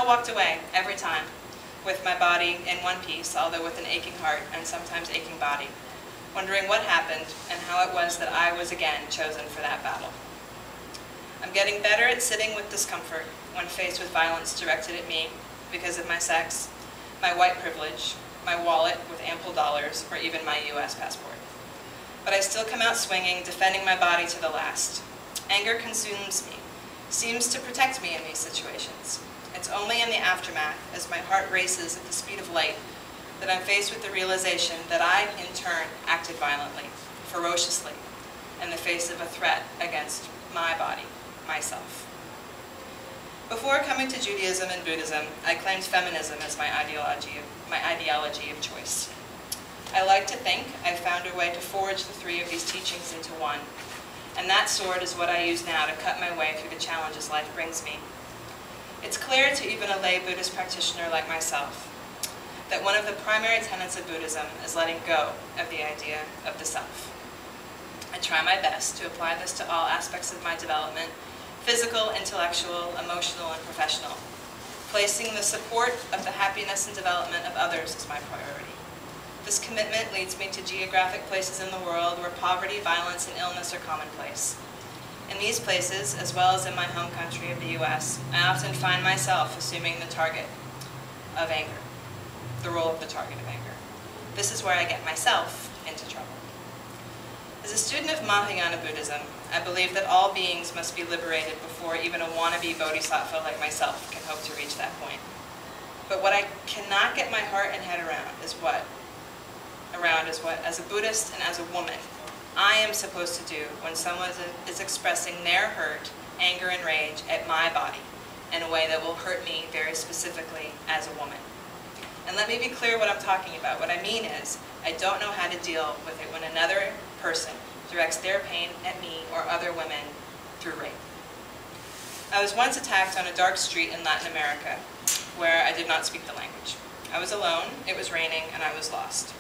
smile walked away every time, with my body in one piece, although with an aching heart and sometimes aching body, wondering what happened and how it was that I was again chosen for that battle. I'm getting better at sitting with discomfort when faced with violence directed at me because of my sex, my white privilege, my wallet with ample dollars, or even my US passport. But I still come out swinging, defending my body to the last. Anger consumes me, seems to protect me in these situations. It's only in the aftermath, as my heart races at the speed of light, that I'm faced with the realization that I, in turn, acted violently, ferociously, in the face of a threat against my body, myself. Before coming to Judaism and Buddhism, I claimed feminism as my ideology of choice. I like to think I found a way to forge the three of these teachings into one, and that sword is what I use now to cut my way through the challenges life brings me. It's clear to even a lay Buddhist practitioner like myself that one of the primary tenets of Buddhism is letting go of the idea of the self. I try my best to apply this to all aspects of my development, physical, intellectual, emotional, and professional, placing the support of the happiness and development of others as my priority. This commitment leads me to geographic places in the world where poverty, violence, and illness are commonplace. In these places, as well as in my home country of the US, I often find myself assuming the target of anger, the role of the target of anger. This is where I get myself into trouble. As a student of Mahayana Buddhism, I believe that all beings must be liberated before even a wannabe bodhisattva like myself can hope to reach that point. But what I cannot get my heart and head around is what, as a Buddhist and as a woman, I am supposed to do when someone is expressing their hurt, anger, and rage at my body in a way that will hurt me very specifically as a woman. And let me be clear what I'm talking about. What I mean is, I don't know how to deal with it when another person directs their pain at me or other women through rape. I was once attacked on a dark street in Latin America where I did not speak the language. I was alone, it was raining, and I was lost.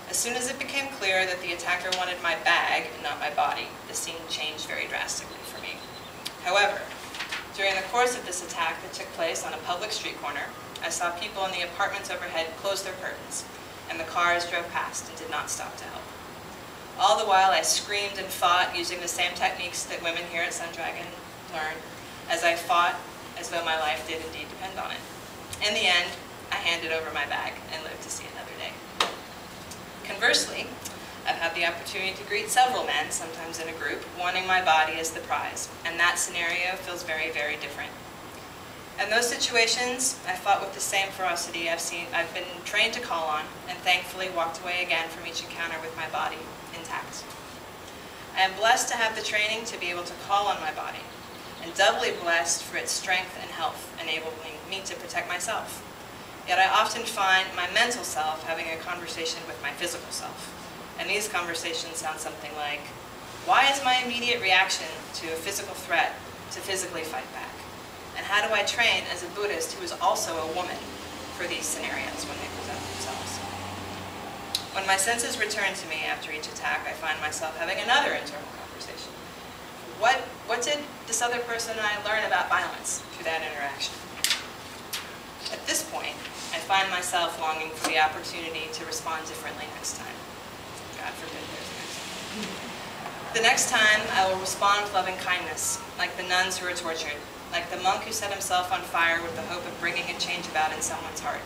As soon as it became clear that the attacker wanted my bag and not my body, the scene changed very drastically for me. However, during the course of this attack that took place on a public street corner, I saw people in the apartments overhead close their curtains, and the cars drove past and did not stop to help. All the while I screamed and fought using the same techniques that women here at Sundragon learn, as I fought as though my life did indeed depend on it. In the end, I handed over my bag and lived to see another day. Conversely, I've had the opportunity to greet several men, sometimes in a group, wanting my body as the prize, and that scenario feels very, very different. In those situations, I fought with the same ferocity I've been trained to call on, and thankfully walked away again from each encounter with my body intact. I am blessed to have the training to be able to call on my body, and doubly blessed for its strength and health, enabling me to protect myself. Yet I often find my mental self having a conversation with my physical self. And these conversations sound something like, why is my immediate reaction to a physical threat to physically fight back? And how do I train as a Buddhist who is also a woman for these scenarios when they present themselves? When my senses return to me after each attack, I find myself having another internal conversation. What did this other person and I learn about violence through that interaction? At this point, I find myself longing for the opportunity to respond differently next time. God forbid there's next time. The next time, I will respond with loving kindness, like the nuns who were tortured, like the monk who set himself on fire with the hope of bringing a change about in someone's heart.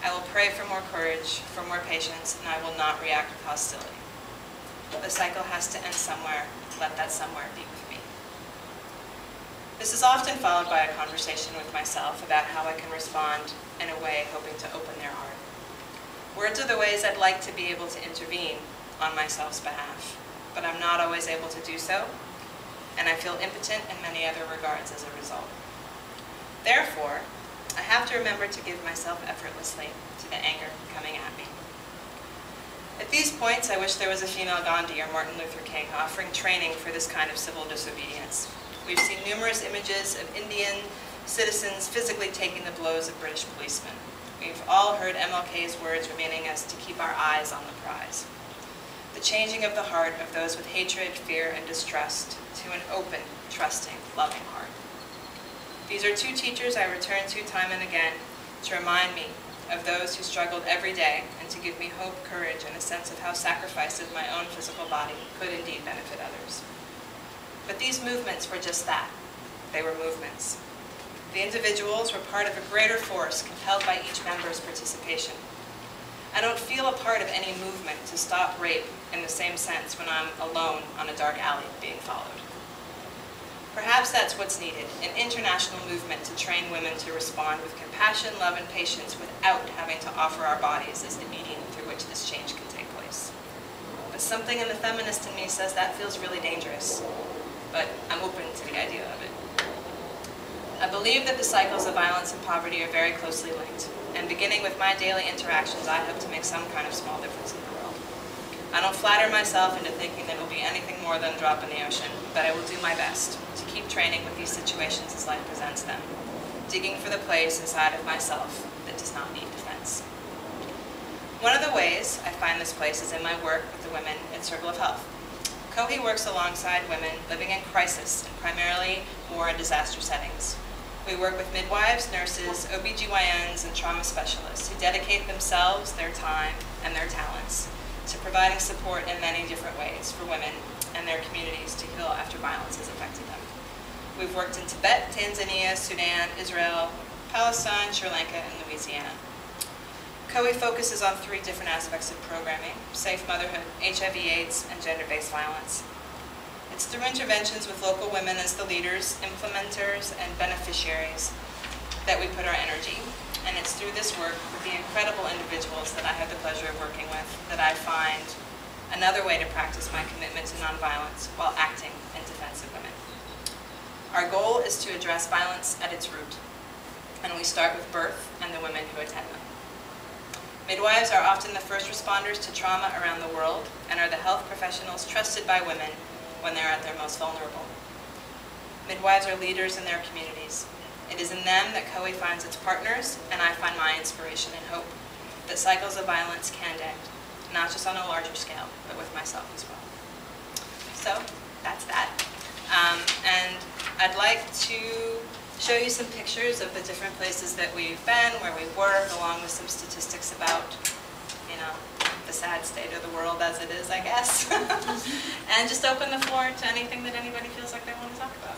I will pray for more courage, for more patience, and I will not react with hostility. The cycle has to end somewhere. Let that somewhere be with me. This is often followed by a conversation with myself about how I can respond in a way hoping to open their heart. Words are the ways I'd like to be able to intervene on myself's behalf, but I'm not always able to do so, and I feel impotent in many other regards as a result. Therefore, I have to remember to give myself effortlessly to the anger coming at me. At these points, I wish there was a female Gandhi or Martin Luther King offering training for this kind of civil disobedience. We've seen numerous images of Indian citizens physically taking the blows of British policemen. We've all heard MLK's words reminding us to keep our eyes on the prize. The changing of the heart of those with hatred, fear, and distrust to an open, trusting, loving heart. These are two teachers I return to time and again to remind me of those who struggled every day and to give me hope, courage, and a sense of how sacrifice of my own physical body could indeed benefit others. But these movements were just that. They were movements. The individuals were part of a greater force compelled by each member's participation. I don't feel a part of any movement to stop rape in the same sense when I'm alone on a dark alley being followed. Perhaps that's what's needed, an international movement to train women to respond with compassion, love, and patience without having to offer our bodies as the medium through which this change can take place. But something in the feminist in me says that feels really dangerous, but I'm open to the idea of it. I believe that the cycles of violence and poverty are very closely linked, and beginning with my daily interactions, I hope to make some kind of small difference in the world. I don't flatter myself into thinking that it will be anything more than a drop in the ocean, but I will do my best to keep training with these situations as life presents them, digging for the place inside of myself that does not need defense. One of the ways I find this place is in my work with the women at Circle of Health. COHI works alongside women living in crisis, and primarily war and disaster settings. We work with midwives, nurses, OBGYNs, and trauma specialists who dedicate themselves, their time, and their talents to providing support in many different ways for women and their communities to heal after violence has affected them. We've worked in Tibet, Tanzania, Sudan, Israel, Palestine, Sri Lanka, and Louisiana. COHI focuses on 3 different aspects of programming: safe motherhood, HIV/AIDS, and gender-based violence. It's through interventions with local women as the leaders, implementers, and beneficiaries that we put our energy. And it's through this work with the incredible individuals that I have the pleasure of working with that I find another way to practice my commitment to nonviolence while acting in defense of women. Our goal is to address violence at its root, and we start with birth and the women who attend them. Midwives are often the first responders to trauma around the world and are the health professionals trusted by women when they're at their most vulnerable. Midwives are leaders in their communities. It is in them that COHI finds its partners, and I find my inspiration and hope that cycles of violence can end, not just on a larger scale, but with myself as well. So that's that. And I'd like to show you some pictures of the different places that we've been, where we work, along with some statistics about, the sad state of the world as it is, I guess. And just open the floor to anything that anybody feels like they want to talk about.